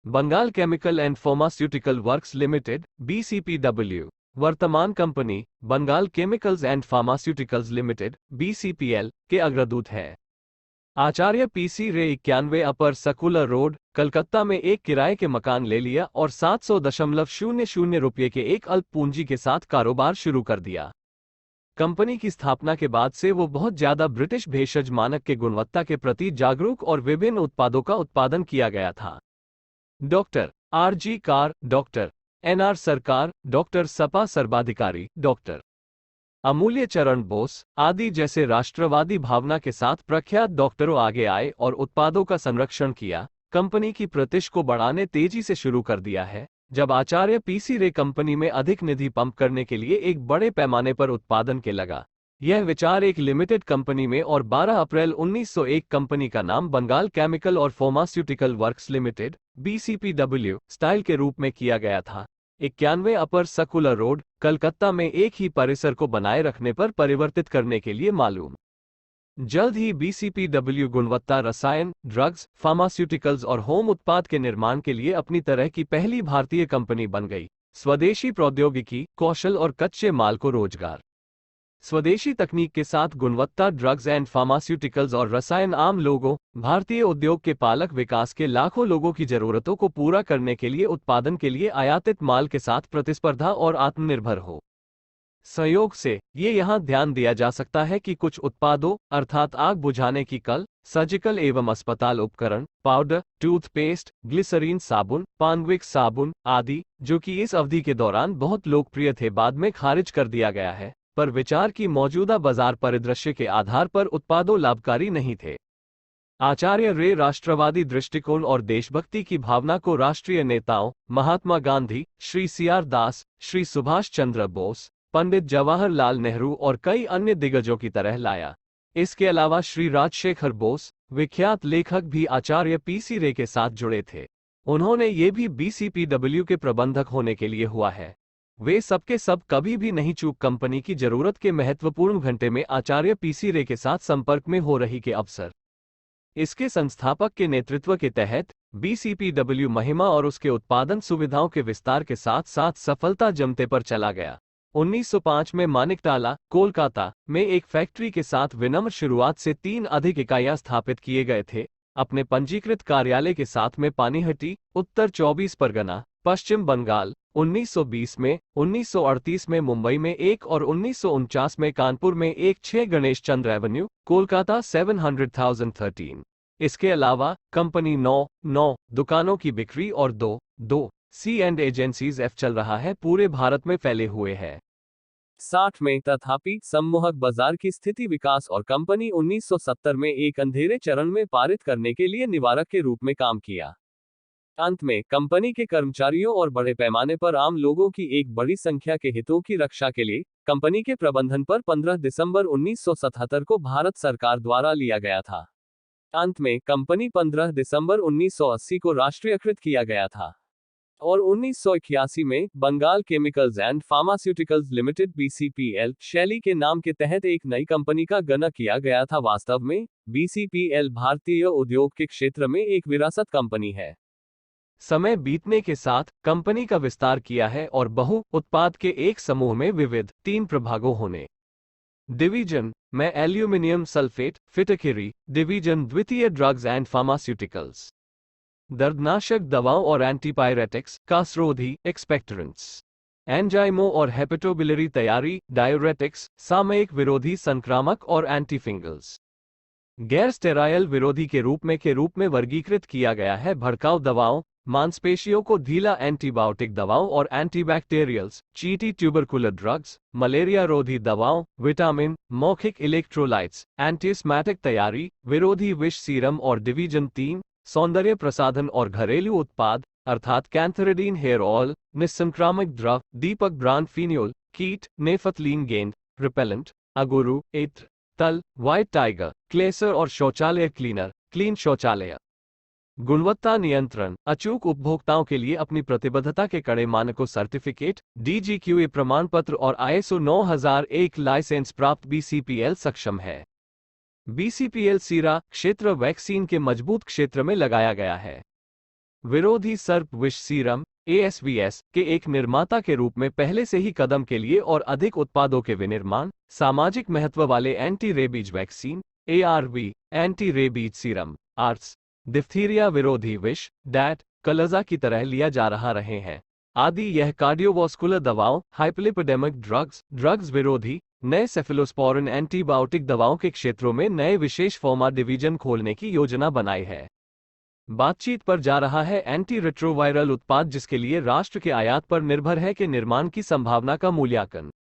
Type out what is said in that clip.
Bengal chemical and pharmaceutical works limited (BCPW) वर्तमान company Bengal chemicals and pharmaceuticals limited (BCPL) के अग्रदूत है। आचार्य पीसी रे 91 अपर सर्कुलर रोड, कलकत्ता में एक किराए के मकान ले लिया और 700,00 रुपये के एक अल्प पूंजी के साथ कारोबार शुरू कर दिया। कंपनी की स्थापना के बाद से वो बहुत ज्यादा ब्रिटिश भेषज मानक के गुणवत्ता के प्रति जागरूक और विभिन्न उत्पादों का उत्पादन किया गया था। Doctor RG car, doctor NR सरकार, डॉक्टर सपा सर्वाधिकारी, डॉक्टर अमूल्य चरण बोस आदि जैसे राष्ट्रवादी भावना के साथ प्रख्यात डॉक्टरों आगे आए और उत्पादों का संरक्षण किया। कंपनी की प्रतिष्ठा को बढ़ाने तेजी से शुरू कर दिया है। जब आचार्य पीसी रे कंपनी में अधिक निधि पंप करने के लिए एक बड़े पैमाने पर उत्पादन के लगा। यह विचार एक लिमिटेड कंपनी में और 12 अप्रैल 1901 कंपनी का नाम बंगाल केमिकल और pharmaceutical works limited (BCPW) style के रूप में किया गया था। 91 अपर सर्कुलर रोड, कलकत्ता में एक ही परिसर को बनाए रखने पर परिवर्तित करने के लिए मालूम। जल्द ही BCPW गुणवत्ता रसायन, ड्रग्स, फार्मास्यूटिकल्स और होम उत्पाद के निर्माण के लिए अपनी तरह की पहली भारतीय कंपनी बन गई। स्वदेशी प्रौद्योगिकी, कौशल और कच्चे माल को रोजगार। स्वदेशी तकनीक के साथ गुणवत्ता ड्रग्स एंड फार्मास्यूटिकल्स और रसायन आम लोगों, भारतीय उद्योग के पालक विकास के लाखों लोगों की जरूरतों को पूरा करने के लिए उत्पादन के लिए आयातित माल के साथ प्रतिस्पर्धा और आत्मनिर्भर हो। संयोग से ये यहाँ ध्यान दिया जा सकता है कि कुछ उत्पादों अर्थात आग बुझाने की कल, सर्जिकल एवं अस्पताल उपकरण, पाउडर, टूथपेस्ट, ग्लिसरीन साबुन, पानविक साबुन आदि, जो कि इस अवधि के दौरान बहुत लोकप्रिय थे, बाद में खारिज कर दिया गया है, पर विचार की मौजूदा बाजार परिदृश्य के आधार पर उत्पादों लाभकारी नहीं थे। आचार्य रे राष्ट्रवादी दृष्टिकोण और देशभक्ति की भावना को राष्ट्रीय नेताओं महात्मा गांधी, श्री CR दास, श्री सुभाष चंद्र बोस, पंडित जवाहरलाल नेहरू और कई अन्य दिग्गजों की तरह लाया। इसके अलावा श्री राजशेखर बोस, विख्यात लेखक, भी आचार्य पीसी रे के साथ जुड़े थे। उन्होंने ये भी BCPW के प्रबंधक होने के लिए हुआ है। वे सबके सब कभी भी नहीं चूक कंपनी की जरूरत के महत्वपूर्ण घंटे में आचार्य पीसी रे के साथ संपर्क में हो रही के अवसर। इसके संस्थापक के नेतृत्व के तहत BCPW महिमा और उसके उत्पादन सुविधाओं के विस्तार के साथ साथ सफलता जमते पर चला गया। 1905 में मानिकटाला, कोलकाता में एक फैक्ट्री के साथ विनम्र शुरुआत से 3 अधिक इकाइयां स्थापित किए गए थे। अपने पंजीकृत कार्यालय के साथ में पानीहट्टी, उत्तर 24 परगना, पश्चिम बंगाल। 1920 में, 1938 में मुंबई में एक और 1949 में कानपुर में एक 6 गणेश चंद्र एवेन्यू, कोलकाता 700,013। इसके अलावा कंपनी 9 दुकानों की बिक्री और 2 सी एंड एजेंसीज F चल रहा है, पूरे भारत में फैले हुए हैं। 60 में तथापि सम्मोहक बाजार की स्थिति विकास और कंपनी 1970 में एक अंधेरे चरण में पारित करने के लिए निवारक के रूप में काम किया। अंत में कंपनी के कर्मचारियों और बड़े पैमाने पर आम लोगों की एक बड़ी संख्या के हितों की रक्षा के लिए कंपनी के प्रबंधन पर 15 दिसंबर 1977 को भारत सरकार द्वारा लिया गया था। अंत में कंपनी 15 दिसंबर 1980 को राष्ट्रीयकृत किया गया था और 1981 में Bengal chemicals and pharmaceuticals limited BCPL शैली के नाम के तहत एक नई कंपनी का गठन किया गया था। वास्तव में BCPL भारतीय उद्योग के क्षेत्र में एक विरासत कंपनी है। समय बीतने के साथ कंपनी का विस्तार किया है और बहु उत्पाद के एक समूह में विविध 3 प्रभागों होने डिवीजन में एल्यूमिनियम सल्फेट फिटकिरी डिवीजन, द्वितीय ड्रग्स एंड फार्मास्यूटिकल्स, दर्दनाशक दवाओं और एंटीपायरेटिक्स, कासरोधी एक्सपेक्टरेंट्स, एंजाइमो और हेपेटोबिलरी तैयारी, डायूरेटिक्स, सामयिक विरोधी संक्रामक और एंटीफिंगल्स, गैर स्टेराइल विरोधी के रूप में वर्गीकृत किया गया है। भड़काऊ दवाओं, मांसपेशियों को ढीला एंटीबायोटिक दवाओं और एंटीबैक्टीरियल्स, चीटी ट्यूबरकुलर ड्रग्स, मलेरिया रोधी दवाओं, विटामिन, मौखिक इलेक्ट्रोलाइट्स, एंटीस्मैटिक तैयारी, विरोधी विष सीरम और डिवीजन 3 सौंदर्य प्रसाधन और घरेलू उत्पाद अर्थात कैंथेरिडीन हेयर ऑयल, निस्संक्रामक द्रव, दीपक ब्रांड फिन्योल, कीट, नेफथलीन गेंद, रिपेलेंट, अगुरु, इत्र, तल, व्हाइट टाइगर, क्लेसर और शौचालय क्लीनर, क्लीन शौचालय। गुणवत्ता नियंत्रण, अचूक उपभोक्ताओं के लिए अपनी प्रतिबद्धता के कड़े मानकों सर्टिफिकेट, DGQA प्रमाण पत्र और ISO 9001 लाइसेंस प्राप्त BCPL सक्षम है। BCPL सीरा क्षेत्र वैक्सीन के मजबूत क्षेत्र में लगाया गया है। विरोधी सर्प विष सीरम ASVS के एक निर्माता के रूप में पहले से ही कदम के लिए और अधिक उत्पादों के विनिर्माण, सामाजिक महत्व वाले anti rabies vaccine ARV, anti rabies serum arts, diphtheria विरोधी विष डैट कलजा की तरह लिया जा रहे हैं आदि। यह कार्डियोवास्कुलर दवाओं, हाइपरलिपिडेमिक ड्रग्स विरोधी, नए सेफेलोस्पोरिन एंटीबायोटिक दवाओं के क्षेत्रों में नए विशेष फार्मा डिवीजन खोलने की योजना बनाई है। बातचीत पर जा रहा है एंटी रेट्रोवायरल उत्पाद जिसके लिए राष्ट्र के आयात पर निर्भर है के निर्माण की संभावना का मूल्यांकन।